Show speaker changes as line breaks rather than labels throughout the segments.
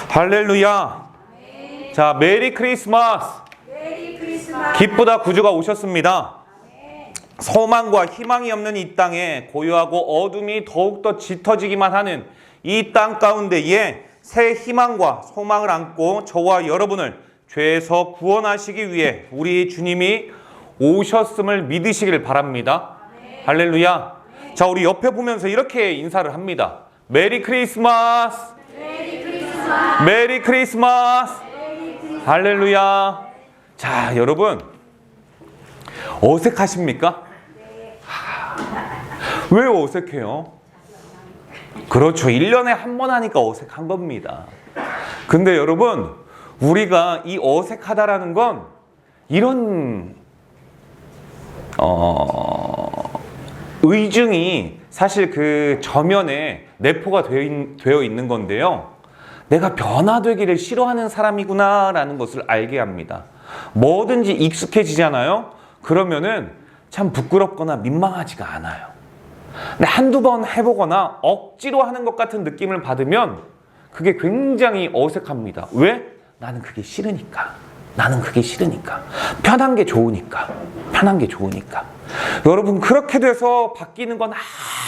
할렐루야. 자, 메리 크리스마스. 기쁘다 구주가 오셨습니다. 소망과 희망이 없는 이 땅에 고요하고 어둠이 더욱더 짙어지기만 하는 이 땅 가운데에 새 희망과 소망을 안고 저와 여러분을 죄에서 구원하시기 위해 우리 주님이 오셨음을 믿으시길 바랍니다. 할렐루야. 자, 우리 옆에 보면서 이렇게 인사를 합니다. 메리 크리스마스. 메리 크리스마스. 할렐루야. 자, 여러분 어색하십니까? 왜 어색해요? 그렇죠. 1년에 한 번 하니까 어색한 겁니다. 근데 여러분, 우리가 이 어색하다라는 건 이런 의증이 사실 그 저면에 내포가 되어 있는 건데요. 내가 변화되기를 싫어하는 사람이구나 라는 것을 알게 합니다. 뭐든지 익숙해지잖아요. 그러면은 참 부끄럽거나 민망하지가 않아요. 근데 한두 번 해보거나 억지로 하는 것 같은 느낌을 받으면 그게 굉장히 어색합니다. 왜? 나는 그게 싫으니까. 나는 그게 싫으니까. 편한 게 좋으니까. 편한 게 좋으니까. 여러분, 그렇게 돼서 바뀌는 건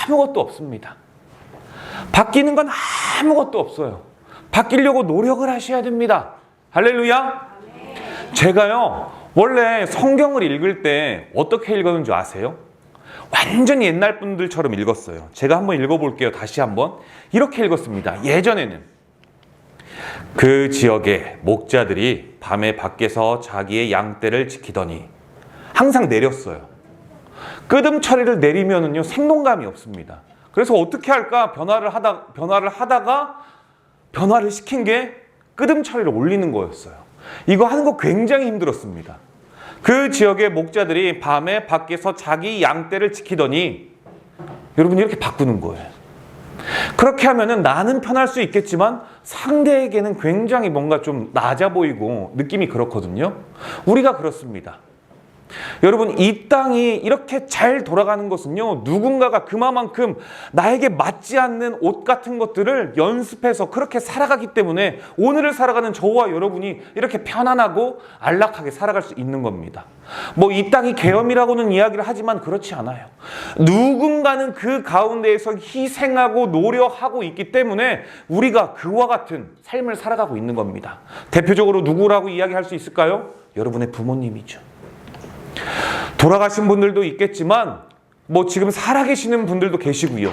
아무것도 없습니다. 바뀌는 건 아무것도 없어요. 바뀌려고 노력을 하셔야 됩니다. 할렐루야. 제가요, 원래 성경을 읽을 때 어떻게 읽었는 줄 아세요? 완전히 옛날 분들처럼 읽었어요. 제가 한번 읽어볼게요. 다시 한번. 이렇게 읽었습니다. 예전에는 그 지역의 목자들이 밤에 밖에서 자기의 양떼를 지키더니 항상 내렸어요. 끄듬 처리를 내리면은요, 생동감이 없습니다. 그래서 어떻게 할까? 변화를 하다가 변화를 시킨 게 끄듬 처리를 올리는 거였어요. 이거 하는 거 굉장히 힘들었습니다. 그 지역의 목자들이 밤에 밖에서 자기 양떼를 지키더니 여러분 이렇게 바꾸는 거예요. 그렇게 하면은 나는 편할 수 있겠지만 상대에게는 굉장히 뭔가 좀 낮아 보이고 느낌이 그렇거든요. 우리가 그렇습니다. 여러분, 이 땅이 이렇게 잘 돌아가는 것은요, 누군가가 그만큼 나에게 맞지 않는 옷 같은 것들을 연습해서 그렇게 살아가기 때문에 오늘을 살아가는 저와 여러분이 이렇게 편안하고 안락하게 살아갈 수 있는 겁니다. 뭐 이 땅이 계엄이라고는 이야기를 하지만 그렇지 않아요. 누군가는 그 가운데에서 희생하고 노력하고 있기 때문에 우리가 그와 같은 삶을 살아가고 있는 겁니다. 대표적으로 누구라고 이야기할 수 있을까요? 여러분의 부모님이죠. 돌아가신 분들도 있겠지만 뭐 지금 살아계시는 분들도 계시고요.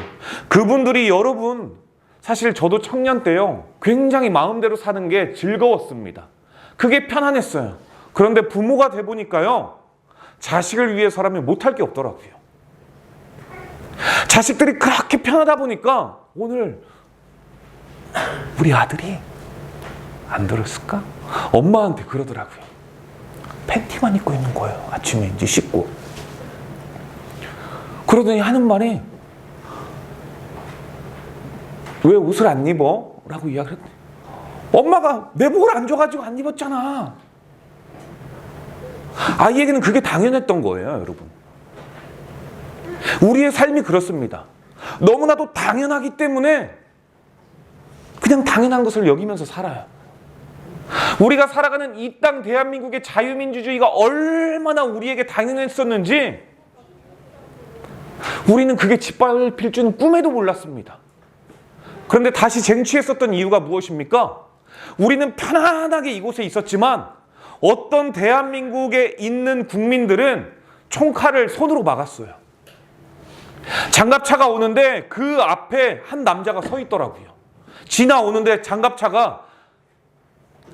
그분들이 여러분, 사실 저도 청년 때요, 굉장히 마음대로 사는 게 즐거웠습니다. 그게 편안했어요. 그런데 부모가 돼 보니까요, 자식을 위해서라면 못할 게 없더라고요. 자식들이 그렇게 편하다 보니까 오늘 우리 아들이 안 들었을까? 엄마한테 그러더라고요. 팬티만 입고 있는 거예요. 아침에 이제 씻고. 그러더니 하는 말이, 왜 옷을 안 입어? 라고 이야기를 했더니, 엄마가 내복을 안 줘가지고 안 입었잖아. 아이에게는 그게 당연했던 거예요, 여러분. 우리의 삶이 그렇습니다. 너무나도 당연하기 때문에 그냥 당연한 것을 여기면서 살아요. 우리가 살아가는 이 땅 대한민국의 자유민주주의가 얼마나 우리에게 당연했었는지 우리는 그게 짓밟힐 줄은 꿈에도 몰랐습니다. 그런데 다시 쟁취했었던 이유가 무엇입니까? 우리는 편안하게 이곳에 있었지만 어떤 대한민국에 있는 국민들은 총칼을 손으로 막았어요. 장갑차가 오는데 그 앞에 한 남자가 서 있더라고요. 지나오는데 장갑차가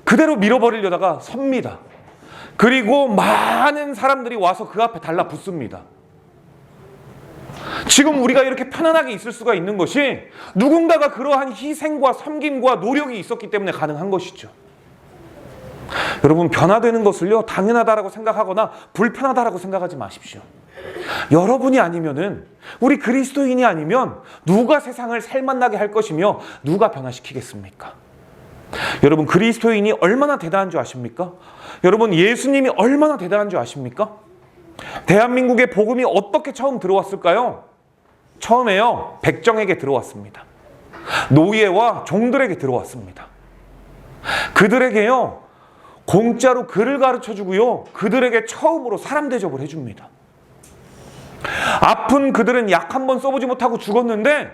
그대로 밀어버리려다가 섭니다. 그리고 많은 사람들이 와서 그 앞에 달라붙습니다. 지금 우리가 이렇게 편안하게 있을 수가 있는 것이 누군가가 그러한 희생과 섬김과 노력이 있었기 때문에 가능한 것이죠. 여러분, 변화되는 것을요, 당연하다라고 생각하거나 불편하다라고 생각하지 마십시오. 여러분이 아니면은, 우리 그리스도인이 아니면 누가 세상을 살맛나게 할 것이며 누가 변화시키겠습니까? 여러분, 그리스도인이 얼마나 대단한 줄 아십니까? 여러분, 예수님이 얼마나 대단한 줄 아십니까? 대한민국의 복음이 어떻게 처음 들어왔을까요? 처음에요, 백정에게 들어왔습니다. 노예와 종들에게 들어왔습니다. 그들에게요, 공짜로 글을 가르쳐주고요, 그들에게 처음으로 사람 대접을 해줍니다. 아픈 그들은 약 한 번 써보지 못하고 죽었는데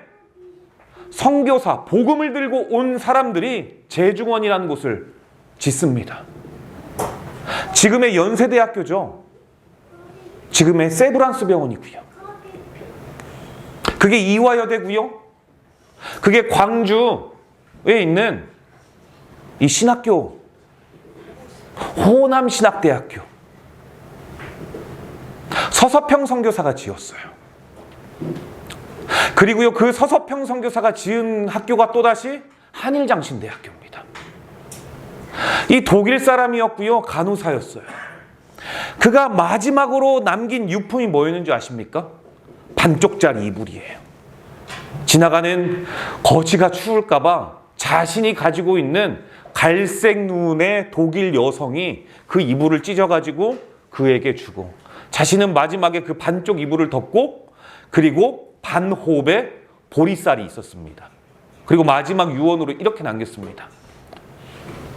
선교사, 복음을 들고 온 사람들이 재중원이라는 곳을 짓습니다. 지금의 연세대학교죠. 지금의 세브란스 병원이고요. 그게 이화여대고요. 그게 광주에 있는 이 신학교, 호남신학대학교. 서서평 선교사가 지었어요. 그리고요, 그 서서평 선교사가 지은 학교가 또다시 한일장신대학교입니다. 이 독일 사람이었고요, 간호사였어요. 그가 마지막으로 남긴 유품이 뭐였는지 아십니까? 반쪽짜리 이불이에요. 지나가는 거지가 추울까봐 자신이 가지고 있는 갈색 눈의 독일 여성이 그 이불을 찢어가지고 그에게 주고, 자신은 마지막에 그 반쪽 이불을 덮고, 그리고 반호흡에 보리쌀이 있었습니다. 그리고 마지막 유언으로 이렇게 남겼습니다.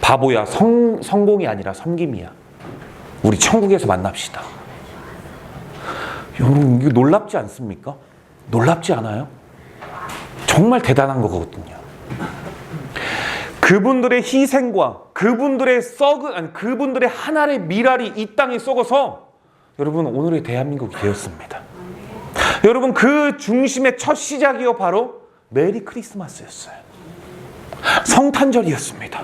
바보야, 성공이 아니라 섬김이야. 우리 천국에서 만납시다. 여러분, 이거 놀랍지 않습니까? 놀랍지 않아요? 정말 대단한 거거든요. 그분들의 희생과 그분들의 그분들의 한 알의 밀알이 이 땅에 썩어서 여러분, 오늘의 대한민국이 되었습니다. 여러분, 그 중심의 첫 시작이요, 바로 메리 크리스마스였어요. 성탄절이었습니다.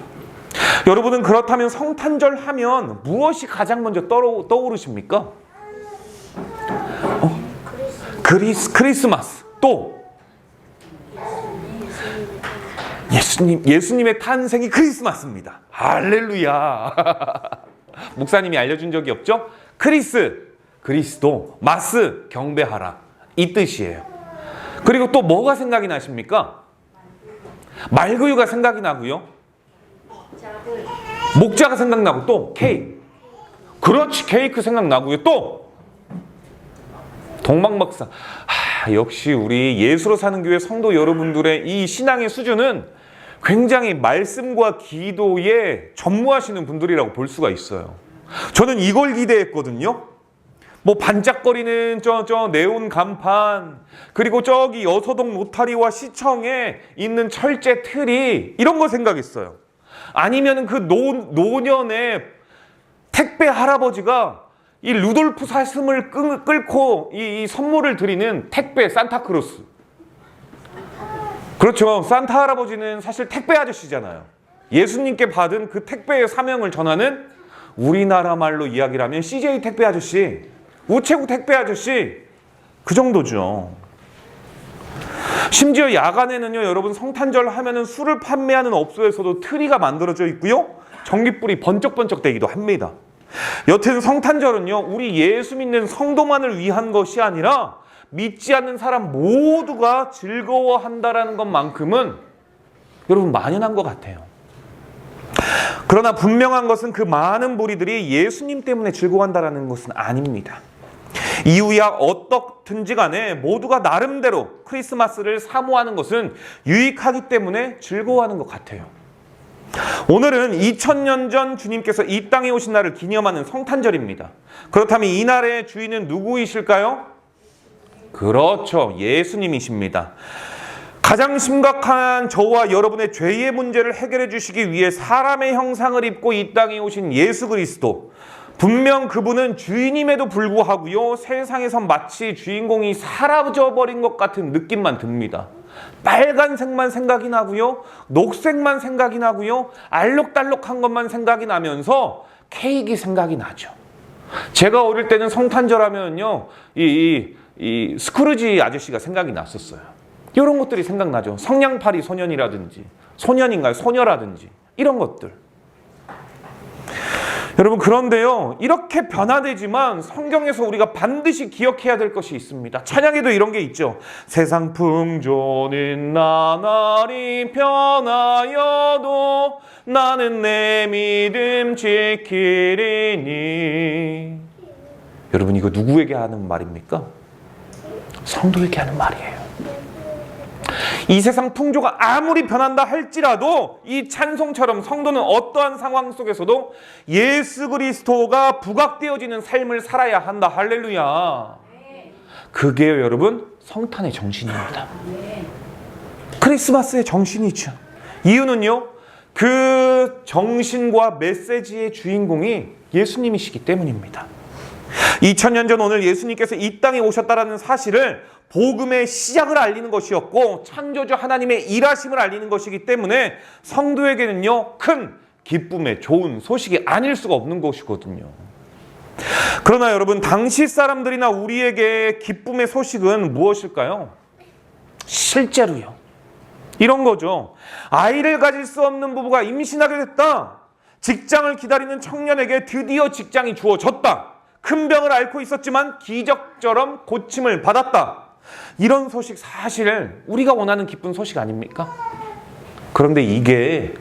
여러분은 그렇다면 성탄절 하면 무엇이 가장 먼저 떠오르십니까? 크리스마스. 또 예수님의 탄생이 크리스마스입니다. 할렐루야. 목사님이 알려준 적이 없죠? 그리스도, 마스, 경배하라. 이 뜻이에요. 그리고 또 뭐가 생각이 나십니까? 말그유가 생각이 나고요. 목자가 생각나고, 또 케이크. 그렇지, 케이크 생각나고요. 또 동방박사. 역시 우리 예수로 사는 교회 성도 여러분들의 이 신앙의 수준은 굉장히 말씀과 기도에 전무하시는 분들이라고 볼 수가 있어요. 저는 이걸 기대했거든요. 뭐 반짝거리는 저 네온 간판, 그리고 저기 여서동 로타리와 시청에 있는 철제 트리, 이런 거 생각했어요. 아니면 그 노년의 택배 할아버지가 이 루돌프 사슴을 끌고 이 선물을 드리는 택배 산타크로스. 그렇죠. 산타 할아버지는 사실 택배 아저씨잖아요. 예수님께 받은 그 택배의 사명을 전하는, 우리나라 말로 이야기를 하면 CJ 택배 아저씨, 우체국 택배 아저씨, 그 정도죠. 심지어 야간에는요, 여러분, 성탄절 하면은 술을 판매하는 업소에서도 트리가 만들어져 있고요, 전깃불이 번쩍번쩍 되기도 합니다. 여튼 성탄절은요, 우리 예수 믿는 성도만을 위한 것이 아니라 믿지 않는 사람 모두가 즐거워한다라는 것만큼은 여러분 만연한 것 같아요. 그러나 분명한 것은 그 많은 무리들이 예수님 때문에 즐거워한다라는 것은 아닙니다. 이유야 어떻든지 간에 모두가 나름대로 크리스마스를 사모하는 것은 유익하기 때문에 즐거워하는 것 같아요. 오늘은 2000년 전 주님께서 이 땅에 오신 날을 기념하는 성탄절입니다. 그렇다면 이 날의 주인은 누구이실까요? 그렇죠, 예수님이십니다. 가장 심각한 저와 여러분의 죄의 문제를 해결해 주시기 위해 사람의 형상을 입고 이 땅에 오신 예수 그리스도, 분명 그분은 주인임에도 불구하고요, 세상에서 마치 주인공이 사라져버린 것 같은 느낌만 듭니다. 빨간색만 생각이 나고요, 녹색만 생각이 나고요, 알록달록한 것만 생각이 나면서 케이크 생각이 나죠. 제가 어릴 때는 성탄절 하면요, 이 스크루지 아저씨가 생각이 났었어요. 이런 것들이 생각나죠. 성냥팔이 소년이라든지, 소년인가요? 소녀라든지, 이런 것들. 여러분, 그런데요, 이렇게 변화되지만 성경에서 우리가 반드시 기억해야 될 것이 있습니다. 찬양에도 이런 게 있죠. 세상 풍조는 나날이 변하여도 나는 내 믿음 지키리니. 여러분, 이거 누구에게 하는 말입니까? 성도에게 하는 말이에요. 이 세상 풍조가 아무리 변한다 할지라도 이 찬송처럼 성도는 어떠한 상황 속에서도 예수 그리스도가 부각되어지는 삶을 살아야 한다. 할렐루야. 그게 여러분 성탄의 정신입니다. 크리스마스의 정신이죠. 이유는요, 그 정신과 메시지의 주인공이 예수님이시기 때문입니다. 2000년 전 오늘 예수님께서 이 땅에 오셨다라는 사실을 복음의 시작을 알리는 것이었고 창조주 하나님의 일하심을 알리는 것이기 때문에 성도에게는요, 큰 기쁨의 좋은 소식이 아닐 수가 없는 것이거든요. 그러나 여러분, 당시 사람들이나 우리에게 기쁨의 소식은 무엇일까요? 실제로요, 이런 거죠. 아이를 가질 수 없는 부부가 임신하게 됐다. 직장을 기다리는 청년에게 드디어 직장이 주어졌다. 큰 병을 앓고 있었지만 기적처럼 고침을 받았다. 이런 소식, 사실 우리가 원하는 기쁜 소식 아닙니까? 그런데 이게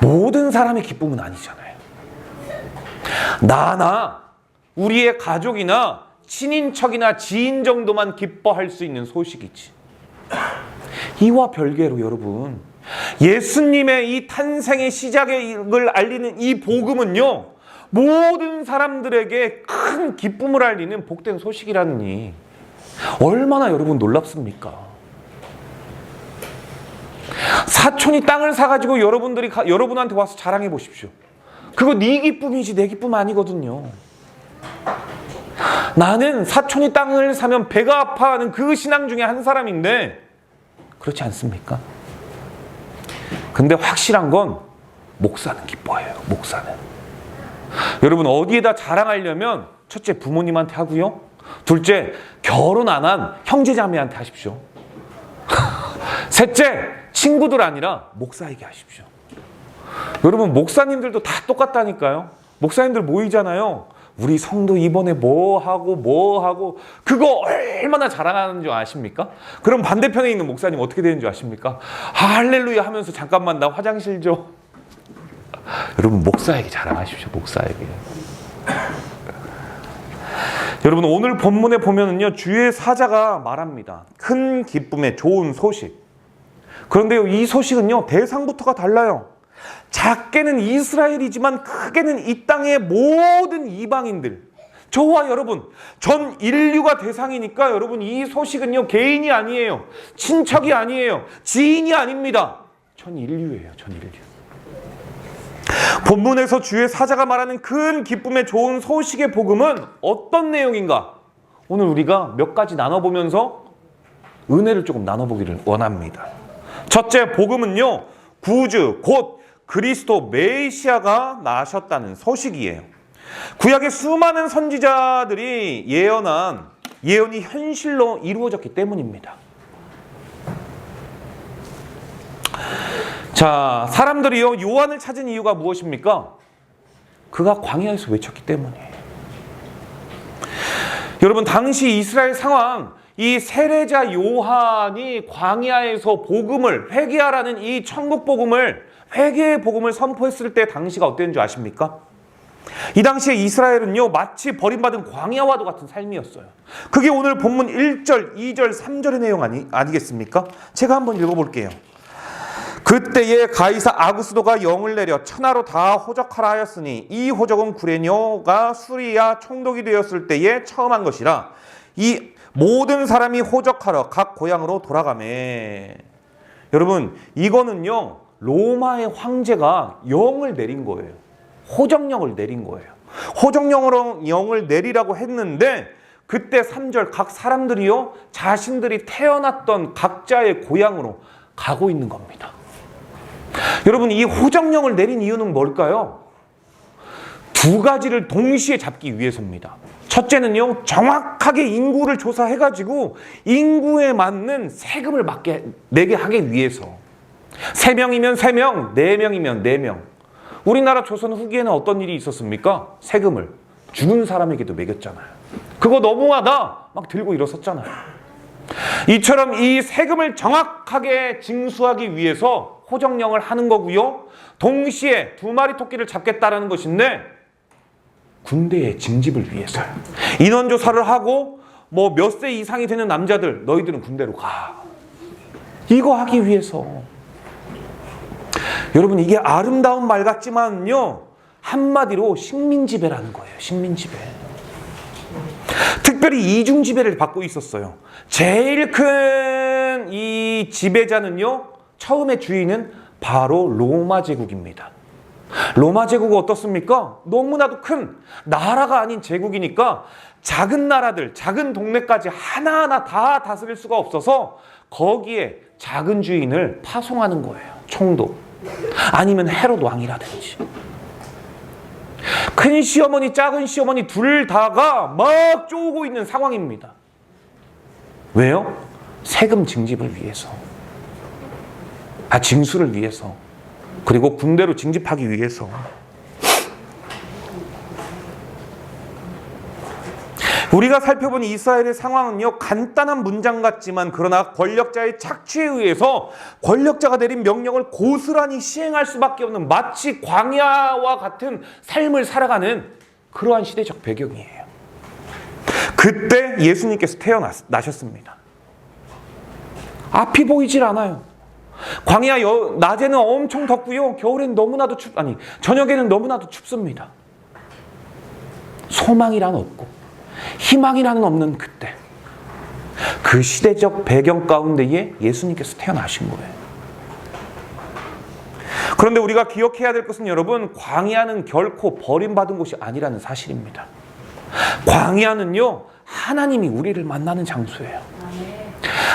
모든 사람의 기쁨은 아니잖아요. 나나 우리의 가족이나 친인척이나 지인 정도만 기뻐할 수 있는 소식이지. 이와 별개로 여러분, 예수님의 이 탄생의 시작을 알리는 이 복음은요, 모든 사람들에게 큰 기쁨을 알리는 복된 소식이라니 얼마나 여러분 놀랍습니까? 사촌이 땅을 사가지고 여러분한테 와서 자랑해 보십시오. 그거 네 기쁨이지 내 기쁨 아니거든요. 나는 사촌이 땅을 사면 배가 아파하는 그 신앙 중에 한 사람인데 그렇지 않습니까? 근데 확실한 건 목사는 기뻐해요. 목사는. 여러분, 어디에다 자랑하려면 첫째 부모님한테 하고요, 둘째 결혼 안 한 형제자매한테 하십시오. 셋째 친구들 아니라 목사에게 하십시오. 여러분, 목사님들도 다 똑같다니까요. 목사님들 모이잖아요. 우리 성도 이번에 뭐 하고 그거 얼마나 자랑하는 줄 아십니까? 그럼 반대편에 있는 목사님 어떻게 되는 줄 아십니까? 할렐루야 하면서 잠깐만 나 화장실 좀. 여러분, 목사에게 자랑하십시오. 목사에게. 여러분, 오늘 본문에 보면은요, 주의 사자가 말합니다. 큰 기쁨의 좋은 소식. 그런데요, 이 소식은요, 대상부터가 달라요. 작게는 이스라엘이지만 크게는 이 땅의 모든 이방인들, 저와 여러분, 전 인류가 대상이니까 여러분, 이 소식은요, 개인이 아니에요. 친척이 아니에요. 지인이 아닙니다. 전 인류예요. 전 인류. 본문에서 주의 사자가 말하는 큰 기쁨의 좋은 소식의 복음은 어떤 내용인가? 오늘 우리가 몇 가지 나눠보면서 은혜를 조금 나눠보기를 원합니다. 첫째, 복음은요, 구주 곧 그리스도 메시아가 나셨다는 소식이에요. 구약의 수많은 선지자들이 예언한 예언이 현실로 이루어졌기 때문입니다. 자, 사람들이요, 요한을 찾은 이유가 무엇입니까? 그가 광야에서 외쳤기 때문이에요. 여러분, 당시 이스라엘 상황, 이 세례자 요한이 광야에서 복음을, 회개하라는 이 천국 복음을, 회개의 복음을 선포했을 때 당시가 어땠는 줄 아십니까? 이 당시에 이스라엘은요, 마치 버림받은 광야와도 같은 삶이었어요. 그게 오늘 본문 1절, 2절, 3절의 내용 아니겠습니까? 제가 한번 읽어볼게요. 그때에 가이사 아구스도가 영을 내려 천하로 다 호적하라 하였으니 이 호적은 구레뇨가 수리야 총독이 되었을 때에 처음 한 것이라. 이 모든 사람이 호적하러 각 고향으로 돌아가매. 여러분, 이거는요, 로마의 황제가 영을 내린 거예요. 호적령을 내린 거예요. 호적령으로 영을 내리라고 했는데 그때 3절, 각 사람들이요, 자신들이 태어났던 각자의 고향으로 가고 있는 겁니다. 여러분, 이 호적령을 내린 이유는 뭘까요? 두 가지를 동시에 잡기 위해서입니다. 첫째는요, 정확하게 인구를 조사해가지고 인구에 맞는 세금을 내게 하기 위해서. 3명이면 3명, 4명이면 4명. 우리나라 조선 후기에는 어떤 일이 있었습니까? 세금을 죽은 사람에게도 매겼잖아요. 그거 너무하다 막 들고 일어섰잖아요. 이처럼 이 세금을 정확하게 징수하기 위해서 호적령을 하는 거고요, 동시에 2마리 토끼를 잡겠다라는 것인데 군대의 징집을 위해서요. 인원조사를 하고 뭐 몇 세 이상이 되는 남자들, 너희들은 군대로 가. 이거 하기 위해서. 여러분, 이게 아름다운 말 같지만요, 한마디로 식민지배라는 거예요. 식민지배. 특별히 이중지배를 받고 있었어요. 제일 큰 이 지배자는요, 처음에 주인은 바로 로마 제국입니다. 로마 제국은 어떻습니까? 너무나도 큰 나라가 아닌 제국이니까 작은 나라들, 작은 동네까지 하나하나 다 다스릴 수가 없어서 거기에 작은 주인을 파송하는 거예요. 총독. 아니면 헤롯 왕이라든지. 큰 시어머니, 작은 시어머니 둘 다가 막 쪼고 있는 상황입니다. 왜요? 세금 징집을 위해서. 징수를 위해서. 그리고 군대로 징집하기 위해서. 우리가 살펴본 이스라엘의 상황은요, 간단한 문장 같지만 그러나 권력자의 착취에 의해서 권력자가 내린 명령을 고스란히 시행할 수밖에 없는 마치 광야와 같은 삶을 살아가는 그러한 시대적 배경이에요. 그때 예수님께서 태어나셨습니다. 앞이 보이질 않아요. 광야 낮에는 엄청 덥고요, 겨울엔 너무나도 저녁에는 너무나도 춥습니다. 소망이란 없고 희망이라는 없는 그때, 그 시대적 배경 가운데에 예수님께서 태어나신 거예요. 그런데 우리가 기억해야 될 것은 여러분, 광야는 결코 버림받은 곳이 아니라는 사실입니다. 광야는요, 하나님이 우리를 만나는 장소예요.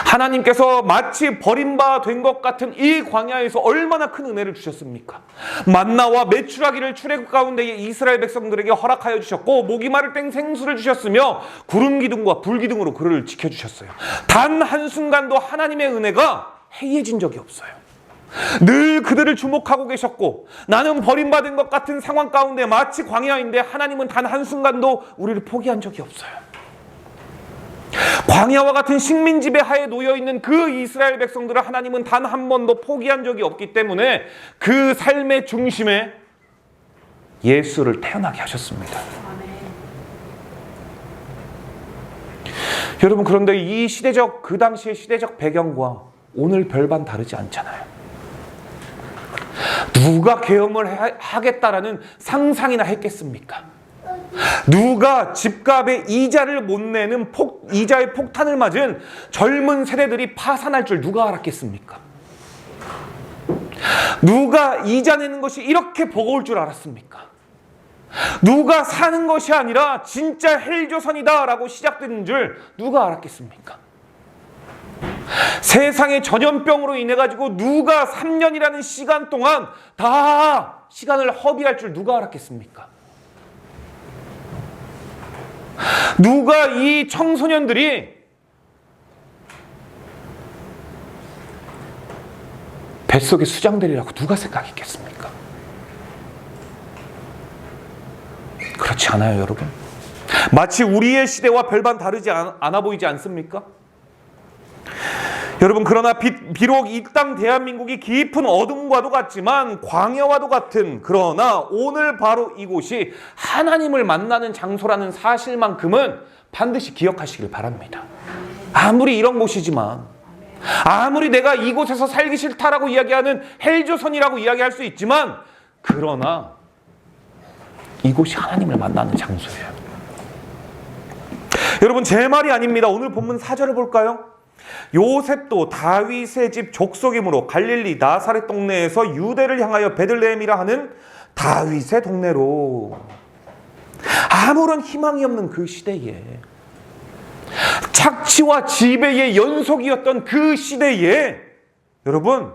하나님께서 마치 버림받은 것 같은 이 광야에서 얼마나 큰 은혜를 주셨습니까? 만나와 메추라기를 출애굽 가운데 이스라엘 백성들에게 허락하여 주셨고, 목이 마를 땐 생수를 주셨으며 구름 기둥과 불 기둥으로 그를 지켜주셨어요. 단 한순간도 하나님의 은혜가 해이해진 적이 없어요. 늘 그들을 주목하고 계셨고, 나는 버림받은 것 같은 상황 가운데 마치 광야인데 하나님은 단 한순간도 우리를 포기한 적이 없어요. 광야와 같은 식민지배 하에 놓여있는 그 이스라엘 백성들을 하나님은 단 한 번도 포기한 적이 없기 때문에 그 삶의 중심에 예수를 태어나게 하셨습니다. 여러분, 그런데 이 그 당시의 시대적 배경과 오늘 별반 다르지 않잖아요. 누가 계엄을 하겠다라는 상상이나 했겠습니까? 누가 집값의 이자를 못 내는 이자의 폭탄을 맞은 젊은 세대들이 파산할 줄 누가 알았겠습니까? 누가 이자 내는 것이 이렇게 버거울 줄 알았습니까? 누가 사는 것이 아니라 진짜 헬조선이다라고 시작되는 줄 누가 알았겠습니까? 세상의 전염병으로 인해 가지고 누가 3년이라는 시간 동안 다 시간을 허비할 줄 누가 알았겠습니까? 누가 이 청소년들이 뱃속에 수장되리라고 누가 생각했겠습니까? 그렇지 않아요, 여러분? 마치 우리의 시대와 별반 다르지 않아 보이지 않습니까? 여러분, 그러나 비록 이 땅 대한민국이 깊은 어둠과도 같지만 광야와도 같은, 그러나 오늘 바로 이곳이 하나님을 만나는 장소라는 사실만큼은 반드시 기억하시길 바랍니다. 아무리 이런 곳이지만, 아무리 내가 이곳에서 살기 싫다라고 이야기하는 헬조선이라고 이야기할 수 있지만, 그러나 이곳이 하나님을 만나는 장소예요. 여러분, 제 말이 아닙니다. 오늘 본문 4절을 볼까요? 요셉도 다윗의 집 족속이므로 갈릴리 나사렛 동네에서 유대를 향하여 베들레헴이라 하는 다윗의 동네로. 아무런 희망이 없는 그 시대에, 착취와 지배의 연속이었던 그 시대에 여러분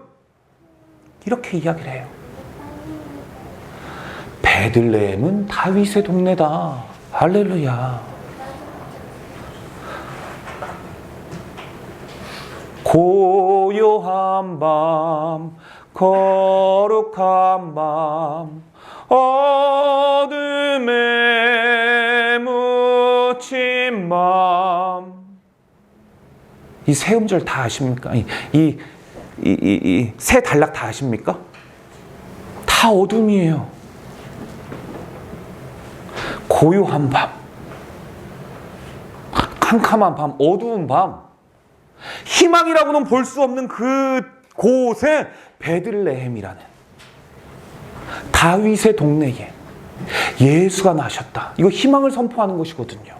이렇게 이야기를 해요. 베들레헴은 다윗의 동네다. 할렐루야. 고요한 밤, 거룩한 밤, 어둠에 묻힌 밤. 이 세 음절 다 아십니까? 이 세 단락 다 아십니까? 다 어둠이에요. 고요한 밤. 캄캄한 밤, 어두운 밤, 희망이라고는 볼 수 없는 그 곳에 베들레헴이라는 다윗의 동네에 예수가 나셨다. 이거 희망을 선포하는 것이거든요.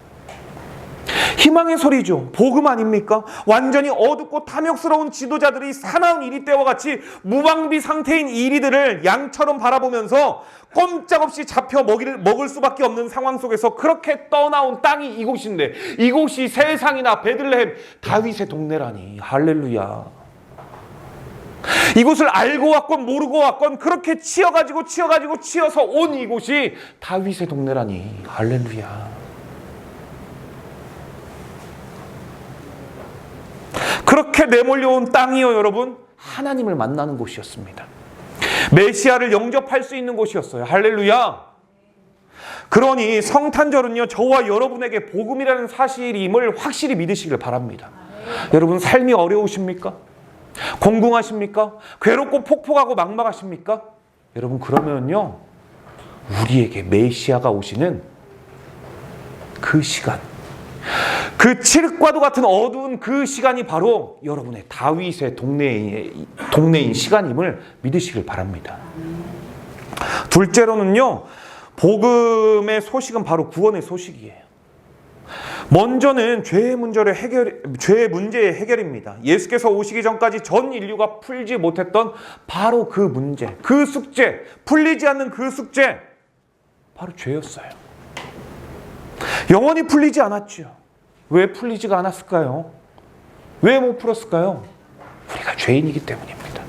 희망의 소리죠. 복음 아닙니까? 완전히 어둡고 탐욕스러운 지도자들이 사나운 이리 때와 같이 무방비 상태인 이리들을 양처럼 바라보면서 꼼짝없이 잡혀 먹을 수밖에 없는 상황 속에서 그렇게 떠나온 땅이 이곳인데, 이곳이 세상이나 베들레헴 다윗의 동네라니. 할렐루야. 이곳을 알고 왔건 모르고 왔건 그렇게 치여서 온 이곳이 다윗의 동네라니. 할렐루야. 그렇게 내몰려온 땅이요, 여러분, 하나님을 만나는 곳이었습니다. 메시아를 영접할 수 있는 곳이었어요. 할렐루야. 그러니 성탄절은요, 저와 여러분에게 복음이라는 사실임을 확실히 믿으시길 바랍니다. 여러분, 삶이 어려우십니까? 공공하십니까? 괴롭고 폭폭하고 막막하십니까? 여러분, 그러면요, 우리에게 메시아가 오시는 그 시간, 그 칠흑과도 같은 어두운 그 시간이 바로 여러분의 다윗의 동네인 시간임을 믿으시길 바랍니다. 둘째로는요, 복음의 소식은 바로 구원의 소식이에요. 먼저는 죄의 문제의 해결입니다. 예수께서 오시기 전까지 전 인류가 풀지 못했던 바로 그 문제, 그 숙제, 풀리지 않는 그 숙제, 바로 죄였어요. 영원히 풀리지 않았죠. 왜 풀리지가 않았을까요? 왜 못 풀었을까요? 우리가 죄인이기 때문입니다.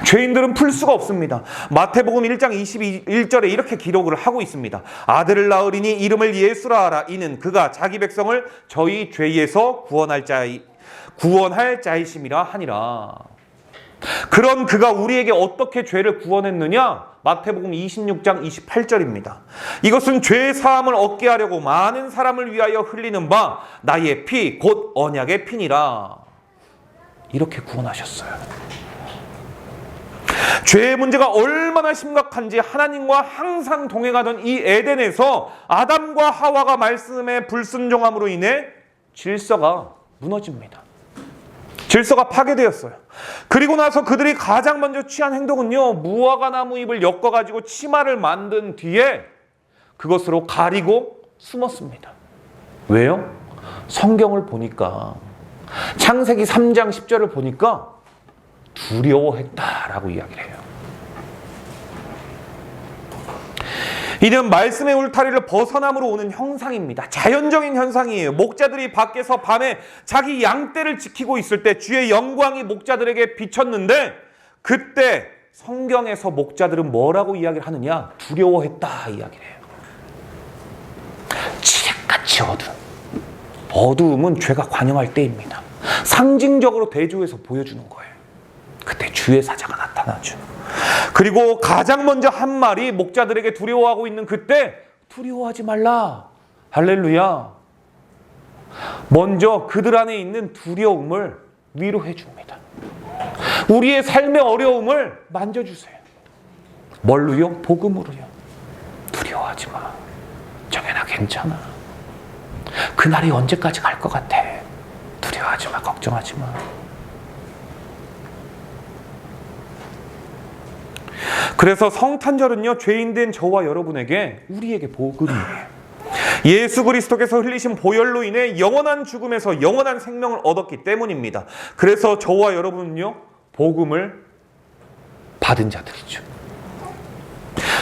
죄인들은 풀 수가 없습니다. 마태복음 1장 21절에 이렇게 기록을 하고 있습니다. 아들을 낳으리니 이름을 예수라 하라. 이는 그가 자기 백성을 저희 죄에서 구원할 자이심이라 하니라. 그런 그가 우리에게 어떻게 죄를 구원했느냐? 마태복음 26장 28절입니다. 이것은 죄 사함을 얻게 하려고 많은 사람을 위하여 흘리는 바 나의 피 곧 언약의 피니라. 이렇게 구원하셨어요. 죄의 문제가 얼마나 심각한지 하나님과 항상 동행하던 이 에덴에서 아담과 하와가 말씀에 불순종함으로 인해 질서가 무너집니다. 질서가 파괴되었어요. 그리고 나서 그들이 가장 먼저 취한 행동은요, 무화과 나무 잎을 엮어가지고 치마를 만든 뒤에 그것으로 가리고 숨었습니다. 왜요? 성경을 보니까, 창세기 3장 10절을 보니까 두려워했다라고 이야기를 해요. 이는 말씀의 울타리를 벗어남으로 오는 형상입니다. 자연적인 현상이에요. 목자들이 밖에서 밤에 자기 양떼를 지키고 있을 때 주의 영광이 목자들에게 비쳤는데, 그때 성경에서 목자들은 뭐라고 이야기를 하느냐? 두려워했다 이야기를 해요. 칠흑같이 어두움은 죄가 관영할 때입니다. 상징적으로 대조해서 보여주는 거예요. 그때 주의 사자가 나타나죠. 그리고 가장 먼저 한 말이 목자들에게 두려워하고 있는 그때, 두려워하지 말라. 할렐루야. 먼저 그들 안에 있는 두려움을 위로해 줍니다. 우리의 삶의 어려움을 만져주세요. 뭘로요? 복음으로요. 두려워하지 마. 정연아, 괜찮아. 그날이 언제까지 갈 것 같아. 두려워하지 마. 걱정하지 마. 그래서 성탄절은요, 죄인된 저와 여러분에게, 우리에게 복음이에요. 예수 그리스도께서 흘리신 보혈로 인해 영원한 죽음에서 영원한 생명을 얻었기 때문입니다. 그래서 저와 여러분은요, 복음을 받은 자들이죠.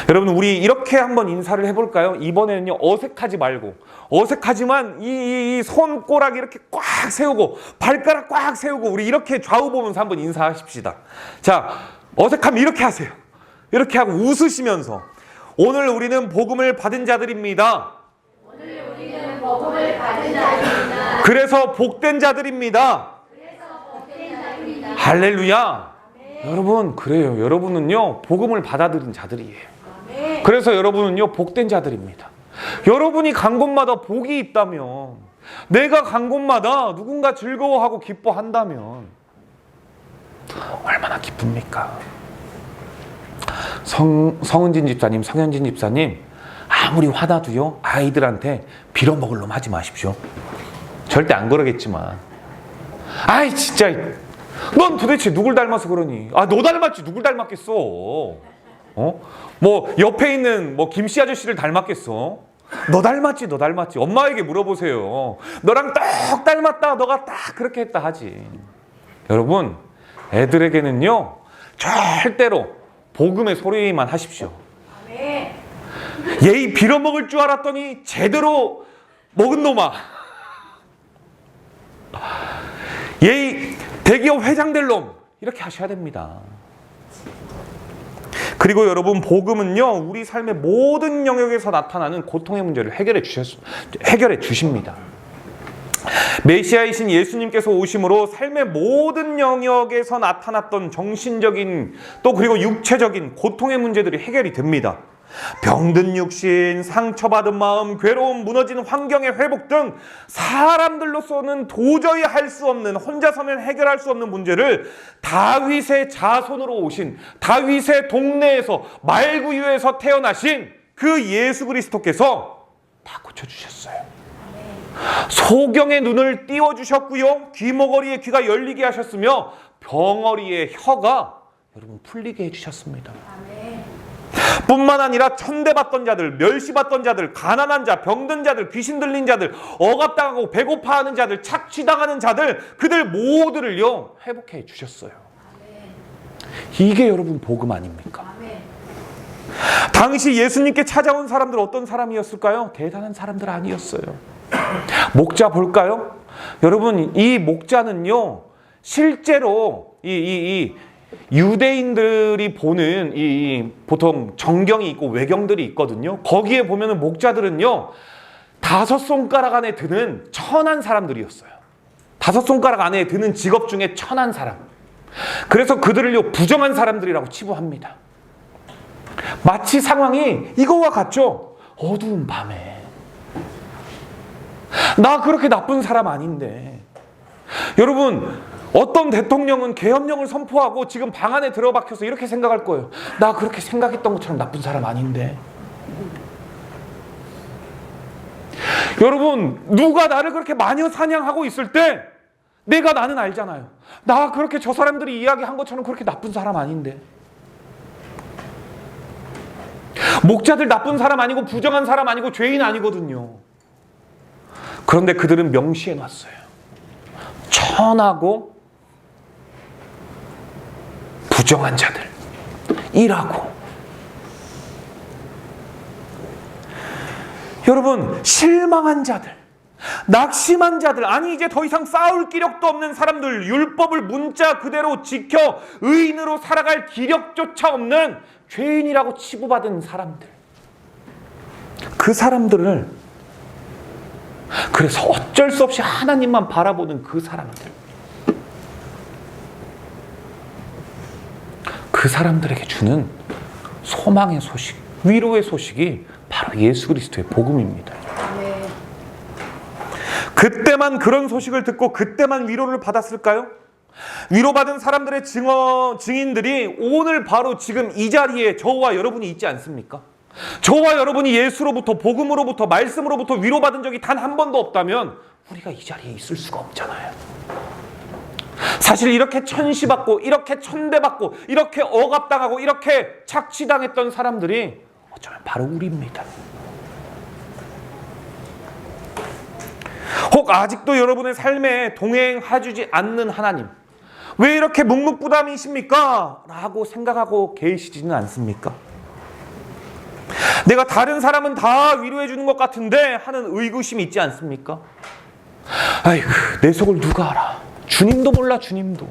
여러분, 우리 이렇게 한번 인사를 해볼까요? 이번에는요, 어색하지 말고, 어색하지만 이 손가락 이렇게 꽉 세우고 발가락 꽉 세우고 우리 이렇게 좌우 보면서 한번 인사하십시다. 자, 어색하면 이렇게 하세요. 이렇게 하고 웃으시면서, 오늘 우리는 복음을 받은 자들입니다.
오늘 우리는 복음을 받은 자들입니다.
그래서 복된 자들입니다. 할렐루야. 여러분, 그래요. 여러분은요, 복음을 받아들인 자들이에요. 그래서 여러분은요, 복된 자들입니다. 여러분이 간 곳마다 복이 있다면, 내가 간 곳마다 누군가 즐거워하고 기뻐한다면 얼마나 기쁩니까? 성은진 집사님, 성현진 집사님, 아무리 화나도요, 아이들한테 빌어먹을 놈 하지 마십시오. 절대 안 그러겠지만, 아이 진짜 넌 도대체 누굴 닮아서 그러니? 아, 너 닮았지 누굴 닮았겠어? 뭐 옆에 있는 뭐 김씨 아저씨를 닮았겠어? 너 닮았지 너 닮았지. 엄마에게 물어보세요. 너랑 똑 닮았다, 너가 딱 그렇게 했다 하지. 여러분, 애들에게는요 절대로 복음의 소리만 하십시오. 예의 빌어먹을 줄 알았더니 제대로 먹은 놈아. 예의 대기업 회장 될 놈. 이렇게 하셔야 됩니다. 그리고 여러분, 복음은요 우리 삶의 모든 영역에서 나타나는 고통의 문제를 해결해 주십니다. 메시아이신 예수님께서 오심으로 삶의 모든 영역에서 나타났던 정신적인 또 그리고 육체적인 고통의 문제들이 해결이 됩니다. 병든 육신, 상처받은 마음, 괴로움, 무너진 환경의 회복 등 사람들로서는 도저히 할 수 없는, 혼자서는 해결할 수 없는 문제를 다윗의 자손으로 오신, 다윗의 동네에서 말구유에서 태어나신 그 예수 그리스도께서 다 고쳐주셨어요. 소경의 눈을 띄워주셨고요, 귀머거리의 귀가 열리게 하셨으며 병어리의 혀가 여러분 풀리게 해주셨습니다. 뿐만 아니라 천대받던 자들, 멸시받던 자들, 가난한 자, 병든 자들, 귀신 들린 자들, 억압당하고 배고파하는 자들, 착취당하는 자들, 그들 모두를요 회복해 주셨어요. 이게 여러분 복음 아닙니까? 당시 예수님께 찾아온 사람들 어떤 사람이었을까요? 대단한 사람들 아니었어요. 목자 볼까요? 여러분, 이 목자는요 실제로 유대인들이 보는 보통 정경이 있고 외경들이 있거든요. 거기에 보면은 목자들은요 5손가락 안에 드는 천한 사람들이었어요. 5손가락 안에 드는 직업 중에 천한 사람. 그래서 그들을요 부정한 사람들이라고 치부합니다. 마치 상황이 이거와 같죠. 어두운 밤에 나 그렇게 나쁜 사람 아닌데. 여러분, 어떤 대통령은 계엄령을 선포하고 지금 방 안에 들어박혀서 이렇게 생각할 거예요. 나 그렇게 생각했던 것처럼 나쁜 사람 아닌데. 여러분, 누가 나를 그렇게 마녀 사냥하고 있을 때 나는 알잖아요. 나 그렇게 저 사람들이 이야기한 것처럼 그렇게 나쁜 사람 아닌데. 목자들 나쁜 사람 아니고 부정한 사람 아니고 죄인 아니거든요. 그런데 그들은 명시해 놨어요. 천하고 부정한 자들, 일하고. 여러분, 실망한 자들, 낙심한 자들, 아니 이제 더 이상 싸울 기력도 없는 사람들, 율법을 문자 그대로 지켜 의인으로 살아갈 기력조차 없는 죄인이라고 치부받은 사람들. 그 사람들을, 그래서 어쩔 수 없이 하나님만 바라보는 그 사람들, 그 사람들에게 주는 소망의 소식, 위로의 소식이 바로 예수 그리스도의 복음입니다. 그때만 그런 소식을 듣고 그때만 위로를 받았을까요? 위로받은 사람들의 증인들이 오늘 바로 지금 이 자리에 저와 여러분이 있지 않습니까? 저와 여러분이 예수로부터, 복음으로부터, 말씀으로부터 위로받은 적이 단 한 번도 없다면 우리가 이 자리에 있을 수가 없잖아요. 사실 이렇게 천시받고, 이렇게 천대받고, 이렇게 억압당하고, 이렇게 착취당했던 사람들이 어쩌면 바로 우리입니다. 혹 아직도 여러분의 삶에 동행해주지 않는 하나님, 왜 이렇게 묵묵부담이십니까? 라고 생각하고 계시지는 않습니까? 내가 다른 사람은 다 위로해 주는 것 같은데 하는 의구심이 있지 않습니까? 아이고, 내 속을 누가 알아? 주님도 몰라, 주님도.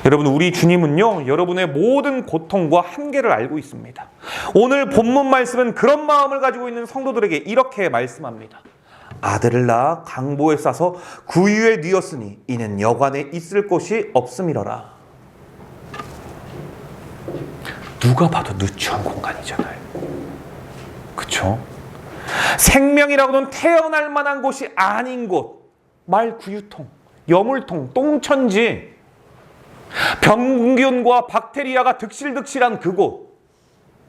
여러분, 우리 주님은요 여러분의 모든 고통과 한계를 알고 있습니다. 오늘 본문 말씀은 그런 마음을 가지고 있는 성도들에게 이렇게 말씀합니다. 아들을 낳아 강보에 싸서 구유에 뉘었으니 이는 여관에 있을 곳이 없음이러라. 누가 봐도 누추한 공간이잖아요. 그쵸? 생명이라고는 태어날 만한 곳이 아닌 곳, 말구유통, 여물통, 똥천지, 병균과 박테리아가 득실득실한 그곳,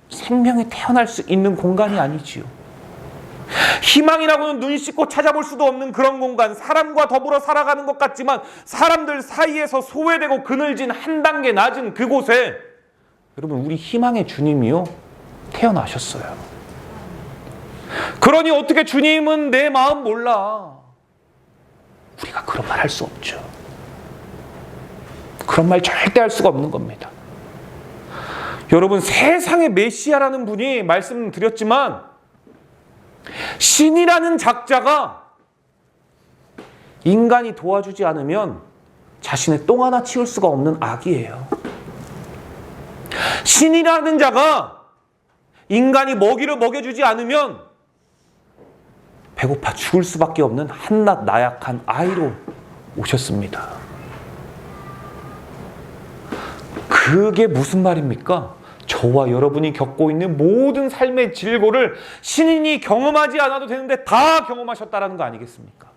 생명이 태어날 수 있는 공간이 아니지요. 희망이라고는 눈 씻고 찾아볼 수도 없는 그런 공간, 사람과 더불어 살아가는 것 같지만 사람들 사이에서 소외되고 그늘진 한 단계 낮은 그곳에 여러분 우리 희망의 주님이요 태어나셨어요. 그러니 어떻게 주님은 내 마음 몰라? 우리가 그런 말 할 수 없죠. 그런 말 절대 할 수가 없는 겁니다. 여러분 세상의 메시아라는 분이 말씀드렸지만 신이라는 작자가 인간이 도와주지 않으면 자신의 똥 하나 치울 수가 없는 악이에요. 신이라는 자가 인간이 먹이를 먹여주지 않으면 배고파 죽을 수밖에 없는 한낱 나약한 아이로 오셨습니다. 그게 무슨 말입니까? 저와 여러분이 겪고 있는 모든 삶의 질고를 신인이 경험하지 않아도 되는데 다 경험하셨다는 거 아니겠습니까?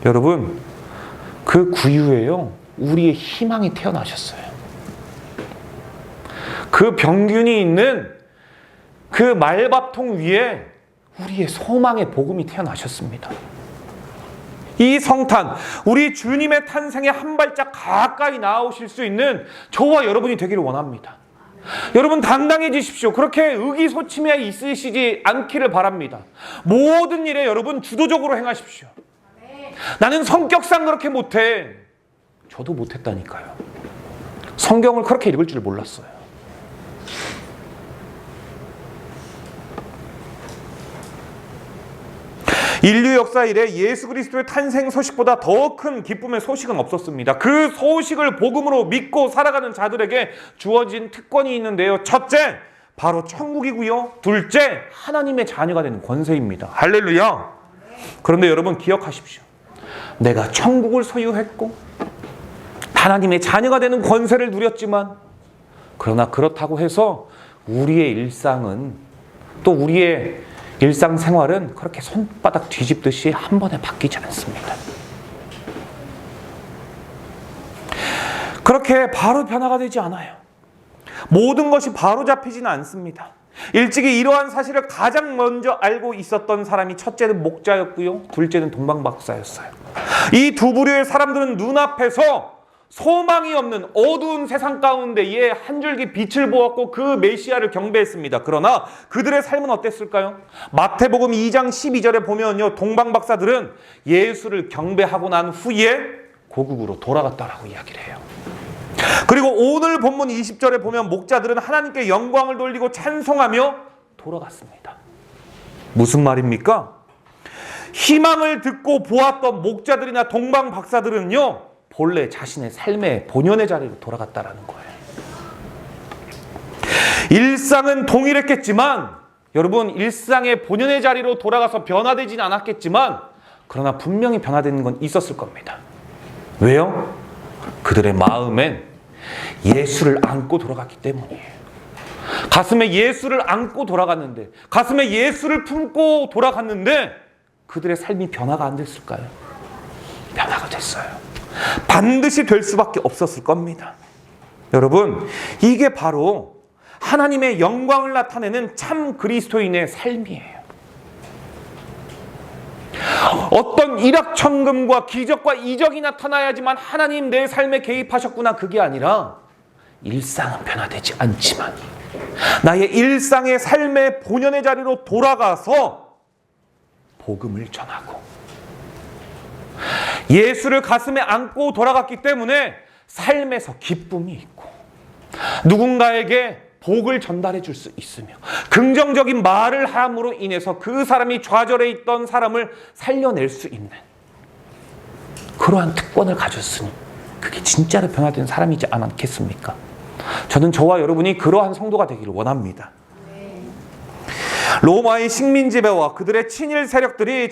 여러분, 그 구유에요, 우리의 희망이 태어나셨어요. 그 병균이 있는 그 말밥통 위에 우리의 소망의 복음이 태어나셨습니다. 이 성탄, 우리 주님의 탄생에 한 발짝 가까이 나아오실 수 있는 저와 여러분이 되기를 원합니다. 여러분 당당해지십시오. 그렇게 의기소침해 있으시지 않기를 바랍니다. 모든 일에 여러분 주도적으로 행하십시오. 나는 성격상 그렇게 못해. 저도 못했다니까요. 성경을 그렇게 읽을 줄 몰랐어요. 인류 역사 이래 예수 그리스도의 탄생 소식보다 더 큰 기쁨의 소식은 없었습니다. 그 소식을 복음으로 믿고 살아가는 자들에게 주어진 특권이 있는데요. 첫째, 바로 천국이고요. 둘째, 하나님의 자녀가 되는 권세입니다. 할렐루야. 그런데 여러분 기억하십시오. 내가 천국을 소유했고 하나님의 자녀가 되는 권세를 누렸지만 그러나 그렇다고 해서 우리의 일상은 또 우리의 일상생활은 그렇게 손바닥 뒤집듯이 한 번에 바뀌지 않습니다. 그렇게 바로 변화가 되지 않아요. 모든 것이 바로 잡히지는 않습니다. 일찍이 이러한 사실을 가장 먼저 알고 있었던 사람이 첫째는 목자였고요. 둘째는 동방박사였어요. 이 두 부류의 사람들은 눈앞에서 소망이 없는 어두운 세상 가운데에 한 줄기 빛을 보았고 그 메시아를 경배했습니다. 그러나 그들의 삶은 어땠을까요? 마태복음 2장 12절에 보면요, 동방박사들은 예수를 경배하고 난 후에 고국으로 돌아갔다라고 이야기를 해요. 그리고 오늘 본문 20절에 보면 목자들은 하나님께 영광을 돌리고 찬송하며 돌아갔습니다. 무슨 말입니까? 희망을 듣고 보았던 목자들이나 동방박사들은요, 본래 자신의 삶의 본연의 자리로 돌아갔다라는 거예요. 일상은 동일했겠지만 여러분 일상의 본연의 자리로 돌아가서 변화되지는 않았겠지만 그러나 분명히 변화되는 건 있었을 겁니다. 왜요? 그들의 마음엔 예수를 안고 돌아갔기 때문이에요. 가슴에 예수를 안고 돌아갔는데, 가슴에 예수를 품고 돌아갔는데 그들의 삶이 변화가 안 됐을까요? 변화가 됐어요. 반드시 될 수밖에 없었을 겁니다. 여러분, 이게 바로 하나님의 영광을 나타내는 참 그리스도인의 삶이에요. 어떤 일확천금과 기적과 이적이 나타나야지만 하나님 내 삶에 개입하셨구나, 그게 아니라 일상은 변화되지 않지만 나의 일상의 삶의 본연의 자리로 돌아가서 복음을 전하고 예수를 가슴에 안고 돌아갔기 때문에 삶에서 기쁨이 있고 누군가에게 복을 전달해 줄 수 있으며 긍정적인 말을 함으로 인해서 그 사람이 좌절해 있던 사람을 살려낼 수 있는 그러한 특권을 가졌으니 그게 진짜로 변화된 사람이지 않겠습니까? 저는 저와 여러분이 그러한 성도가 되기를 원합니다. 로마의 식민 지배와 그들의 친일 세력들이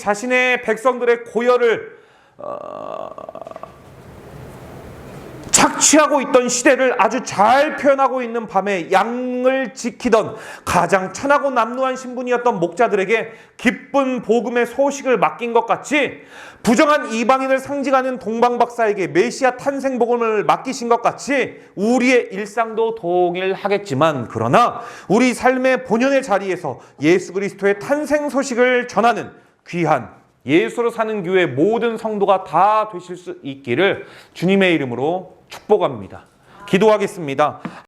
착취하고 있던 시대를 아주 잘 표현하고 있는 밤에 양을 지키던 가장 천하고 남루한 신분이었던 목자들에게 기쁜 복음의 소식을 맡긴 것 같이, 부정한 이방인을 상징하는 동방박사에게 메시아 탄생 복음을 맡기신 것 같이 우리의 일상도 동일하겠지만, 그러나 우리 삶의 본연의 자리에서 예수 그리스도의 탄생 소식을 전하는 귀한 예수로 사는 교회 모든 성도가 다 되실 수 있기를 주님의 이름으로 축복합니다. 기도하겠습니다.